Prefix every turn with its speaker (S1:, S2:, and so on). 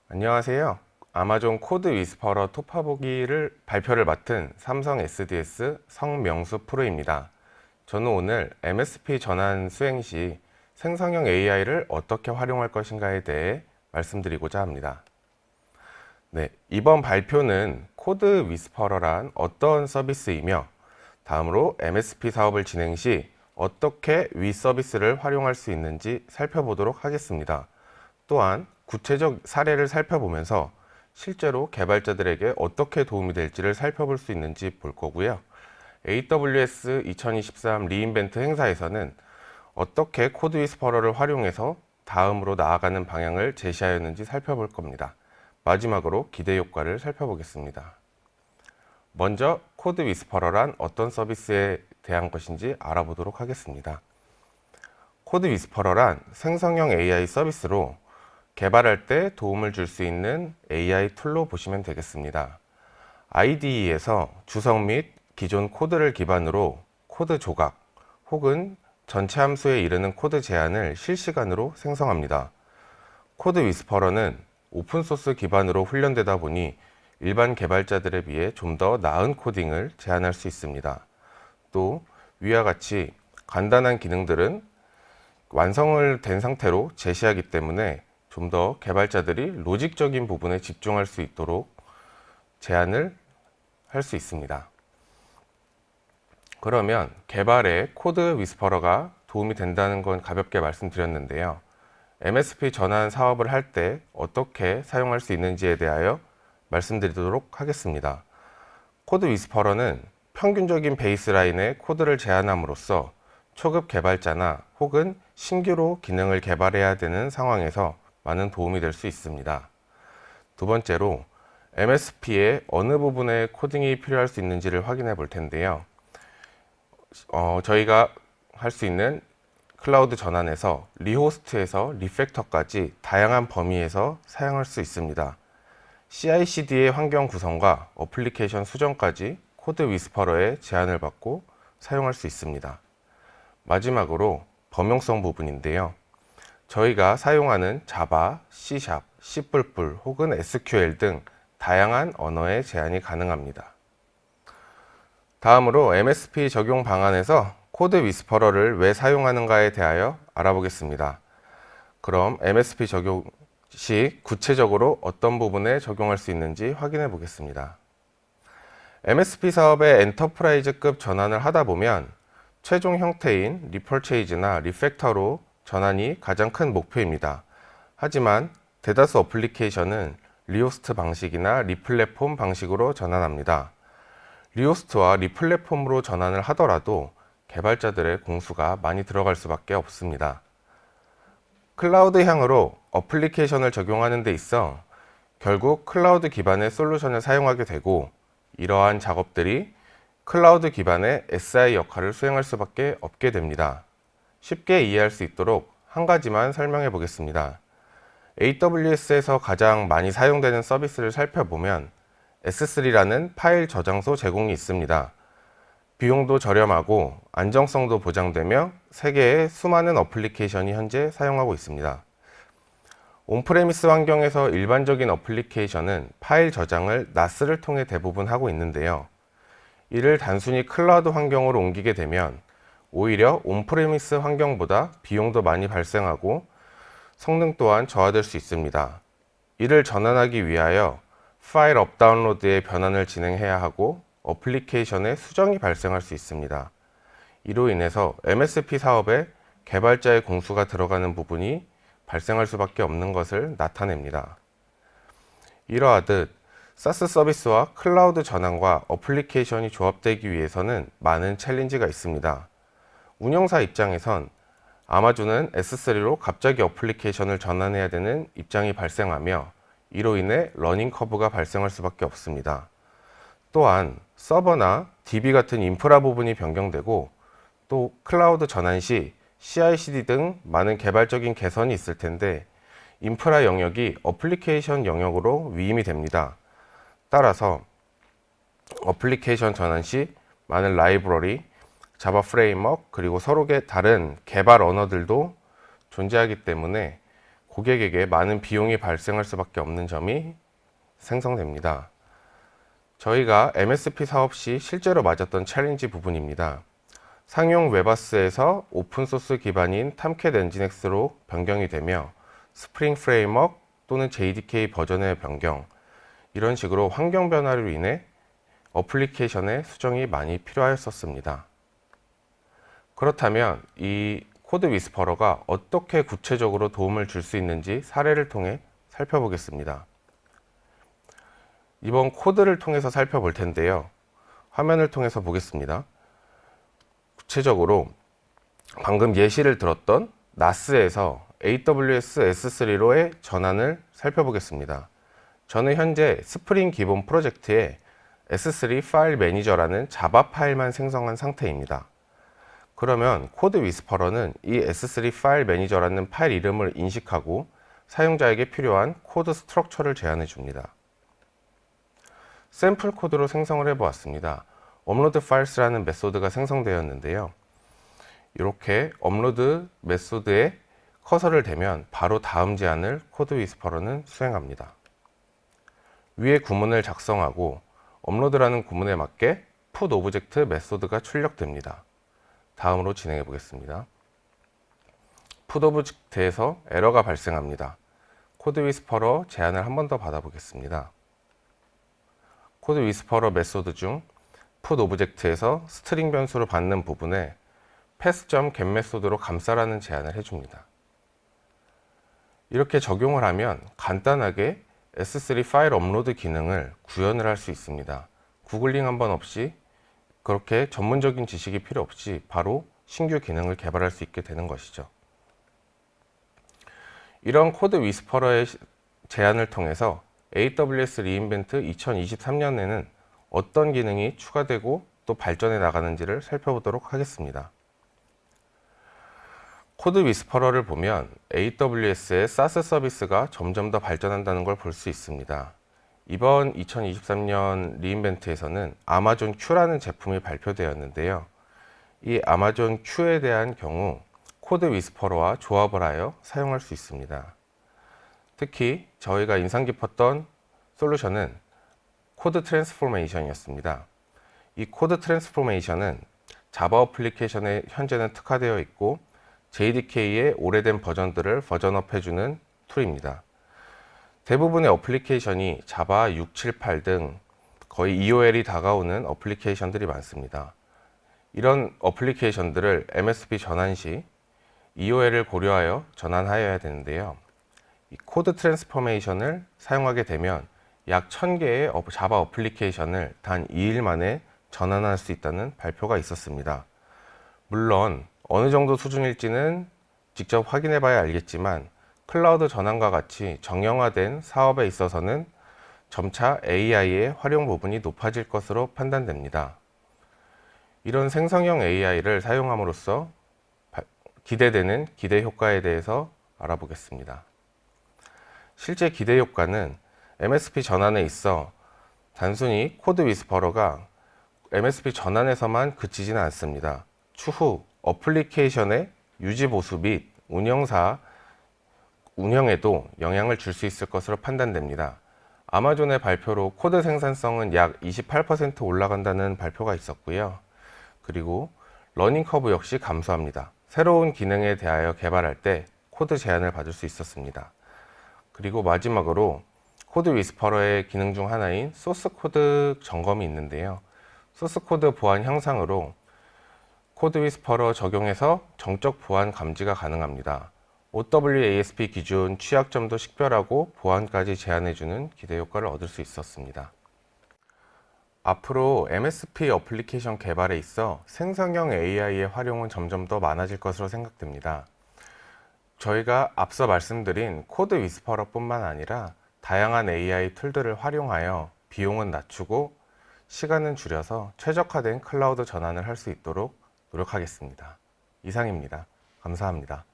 S1: 안녕하세요. 아마존 코드 위스퍼러 톱파보기를 발표를 맡은 삼성 SDS 성명수 프로입니다. 저는 오늘 MSP 전환 수행 시 생성형 AI를 어떻게 활용할 것인가에 대해 말씀드리고자 합니다. 네, 이번 발표는 코드 위스퍼러란 어떤 서비스이며 다음으로 MSP 사업을 진행 시 어떻게 위 서비스를 활용할 수 있는지 살펴보도록 하겠습니다. 또한 구체적 사례를 살펴보면서 실제로 개발자들에게 어떻게 도움이 될지를 살펴볼 수 있는지 볼 거고요. AWS 2023 리인벤트 행사에서는 어떻게 코드 위스퍼러를 활용해서 다음으로 나아가는 방향을 제시하였는지 살펴볼 겁니다. 마지막으로 기대 효과를 살펴보겠습니다. 먼저 코드 위스퍼러란 어떤 서비스에 대한 것인지 알아보도록 하겠습니다. 코드 위스퍼러란 생성형 AI 서비스로 개발할 때 도움을 줄 수 있는 AI 툴로 보시면 되겠습니다. IDE에서 주석 및 기존 코드를 기반으로 코드 조각 혹은 전체 함수에 이르는 코드 제안을 실시간으로 생성합니다. 코드 위스퍼러는 오픈소스 기반으로 훈련되다 보니 일반 개발자들에 비해 좀 더 나은 코딩을 제안할 수 있습니다. 또 위와 같이 간단한 기능들은 완성을 된 상태로 제시하기 때문에 좀 더 개발자들이 로직적인 부분에 집중할 수 있도록 제안을 할 수 있습니다. 그러면 개발에 코드 위스퍼러가 도움이 된다는 건 가볍게 말씀드렸는데요. MSP 전환 사업을 할 때 어떻게 사용할 수 있는지에 대하여 말씀드리도록 하겠습니다. 코드 위스퍼러는 평균적인 베이스라인의 코드를 제안함으로써 초급 개발자나 혹은 신규로 기능을 개발해야 되는 상황에서 많은 도움이 될 수 있습니다. 두 번째로 MSP의 어느 부분에 코딩이 필요할 수 있는지를 확인해 볼 텐데요. 저희가 할 수 있는 클라우드 전환에서 리호스트에서 리팩터까지 다양한 범위에서 사용할 수 있습니다. CI/CD의 환경 구성과 어플리케이션 수정까지 코드 위스퍼러의 제안을 받고 사용할 수 있습니다. 마지막으로 범용성 부분인데요. 저희가 사용하는 자바, C#, C++ 혹은 SQL 등 다양한 언어의 제한이 가능합니다. 다음으로 MSP 적용 방안에서 코드 위스퍼러를 왜 사용하는가에 대하여 알아보겠습니다. 그럼 MSP 적용 시 구체적으로 어떤 부분에 적용할 수 있는지 확인해 보겠습니다. MSP 사업의 엔터프라이즈급 전환을 하다 보면 최종 형태인 리퍼체이즈나 리팩터로 전환이 가장 큰 목표입니다. 하지만 대다수 어플리케이션은 리호스트 방식이나 리플랫폼 방식으로 전환합니다. 리호스트와 리플랫폼으로 전환을 하더라도 개발자들의 공수가 많이 들어갈 수밖에 없습니다. 클라우드향으로 어플리케이션을 적용하는 데 있어 결국 클라우드 기반의 솔루션을 사용하게 되고 이러한 작업들이 클라우드 기반의 SI 역할을 수행할 수밖에 없게 됩니다. 쉽게 이해할 수 있도록 한 가지만 설명해 보겠습니다. AWS에서 가장 많이 사용되는 서비스를 살펴보면 S3라는 파일 저장소 제공이 있습니다. 비용도 저렴하고 안정성도 보장되며 세계의 수많은 어플리케이션이 현재 사용하고 있습니다. 온프레미스 환경에서 일반적인 어플리케이션은 파일 저장을 NAS를 통해 대부분 하고 있는데요. 이를 단순히 클라우드 환경으로 옮기게 되면 오히려 온프레미스 환경보다 비용도 많이 발생하고 성능 또한 저하될 수 있습니다. 이를 전환하기 위하여 파일 업다운로드의 변환을 진행해야 하고 어플리케이션에 수정이 발생할 수 있습니다. 이로 인해서 MSP 사업에 개발자의 공수가 들어가는 부분이 발생할 수밖에 없는 것을 나타냅니다. 이러하듯 SaaS 서비스와 클라우드 전환과 어플리케이션이 조합되기 위해서는 많은 챌린지가 있습니다. 운영사 입장에선 아마존은 S3로 갑자기 어플리케이션을 전환해야 되는 입장이 발생하며 이로 인해 러닝 커브가 발생할 수밖에 없습니다. 또한 서버나 DB 같은 인프라 부분이 변경되고 또 클라우드 전환 시 CI/CD 등 많은 개발적인 개선이 있을 텐데 인프라 영역이 어플리케이션 영역으로 위임이 됩니다. 따라서 어플리케이션 전환 시 많은 라이브러리, 자바 프레임워크 그리고 서로의 다른 개발 언어들도 존재하기 때문에 고객에게 많은 비용이 발생할 수밖에 없는 점이 생성됩니다. 저희가 MSP 사업 시 실제로 맞았던 챌린지 부분입니다. 상용 웹아스에서 오픈소스 기반인 탐캣 엔진X로 변경이 되며 스프링 프레임워크 또는 JDK 버전의 변경, 이런 식으로 환경 변화로 인해 어플리케이션의 수정이 많이 필요하였었습니다. 그렇다면 이 코드 위스퍼러가 어떻게 구체적으로 도움을 줄 수 있는지 사례를 통해 살펴보겠습니다. 이번 코드를 통해서 살펴볼 텐데요. 화면을 통해서 보겠습니다. 구체적으로 방금 예시를 들었던 NAS에서 AWS S3로의 전환을 살펴보겠습니다. 저는 현재 스프링 기본 프로젝트에 S3 파일 매니저라는 자바 파일만 생성한 상태입니다. 그러면 코드 위스퍼러는 이 S3 파일 매니저라는 파일 이름을 인식하고 사용자에게 필요한 코드 스트럭처를 제안해 줍니다. 샘플 코드로 생성을 해 보았습니다. 업로드 파일스라는 메소드가 생성되었는데요. 이렇게 업로드 메소드에 커서를 대면 바로 다음 제안을 코드 위스퍼러는 수행합니다. 위에 구문을 작성하고 업로드라는 구문에 맞게 put 오브젝트 메소드가 출력됩니다. 다음으로 진행해 보겠습니다. put 오브젝트에서 에러가 발생합니다. 코드 위스퍼러 제안을 한 번 더 받아보겠습니다. 코드 위스퍼러 메소드 중 put 오브젝트에서 스트링 변수를 받는 부분에 pass.get 메소드로 감싸라는 제안을 해줍니다. 이렇게 적용을 하면 간단하게 S3 파일 업로드 기능을 구현을 할 수 있습니다. 구글링 한 번 없이, 그렇게 전문적인 지식이 필요 없이 바로 신규 기능을 개발할 수 있게 되는 것이죠. 이런 코드 위스퍼러의 제안을 통해서 AWS 리인벤트 2023년에는 어떤 기능이 추가되고 또 발전해 나가는지를 살펴보도록 하겠습니다. 코드 위스퍼러를 보면 AWS의 SaaS 서비스가 점점 더 발전한다는 걸 볼 수 있습니다. 이번 2023년 리인벤트에서는 아마존 Q라는 제품이 발표되었는데요. 이 아마존 Q에 대한 경우 코드 위스퍼러와 조합을 하여 사용할 수 있습니다. 특히 저희가 인상 깊었던 솔루션은 코드 트랜스포메이션이었습니다. 이 코드 트랜스포메이션은 자바 어플리케이션에 현재는 특화되어 있고 JDK의 오래된 버전들을 버전업 해주는 툴입니다. 대부분의 어플리케이션이 자바 6, 7, 8 등 거의 EOL이 다가오는 어플리케이션들이 많습니다. 이런 어플리케이션들을 MSP 전환 시 EOL을 고려하여 전환하여야 되는데요. 이 코드 트랜스포메이션을 사용하게 되면 약 1000개의 자바 어플리케이션을 단 2일 만에 전환할 수 있다는 발표가 있었습니다. 물론 어느 정도 수준일지는 직접 확인해 봐야 알겠지만 클라우드 전환과 같이 정형화된 사업에 있어서는 점차 AI의 활용 부분이 높아질 것으로 판단됩니다. 이런 생성형 AI를 사용함으로써 기대되는 기대 효과에 대해서 알아보겠습니다. 실제 기대 효과는 MSP 전환에 있어 단순히 코드 위스퍼러가 MSP 전환에서만 그치지는 않습니다. 추후 어플리케이션의 유지 보수 및 운영에도 영향을 줄 수 있을 것으로 판단됩니다. 아마존의 발표로 코드 생산성은 약 28% 올라간다는 발표가 있었고요. 그리고 러닝 커브 역시 감소합니다. 새로운 기능에 대하여 개발할 때 코드 제한을 받을 수 있었습니다. 그리고 마지막으로 코드 위스퍼러의 기능 중 하나인 소스 코드 점검이 있는데요. 소스 코드 보안 향상으로 코드 위스퍼러 적용해서 정적 보안 감지가 가능합니다. OWASP 기준 취약점도 식별하고 보안까지 제한해주는 기대 효과를 얻을 수 있었습니다. 앞으로 MSP 어플리케이션 개발에 있어 생성형 AI의 활용은 점점 더 많아질 것으로 생각됩니다. 저희가 앞서 말씀드린 코드 위스퍼러 뿐만 아니라 다양한 AI 툴들을 활용하여 비용은 낮추고 시간은 줄여서 최적화된 클라우드 전환을 할 수 있도록 노력하겠습니다. 이상입니다. 감사합니다.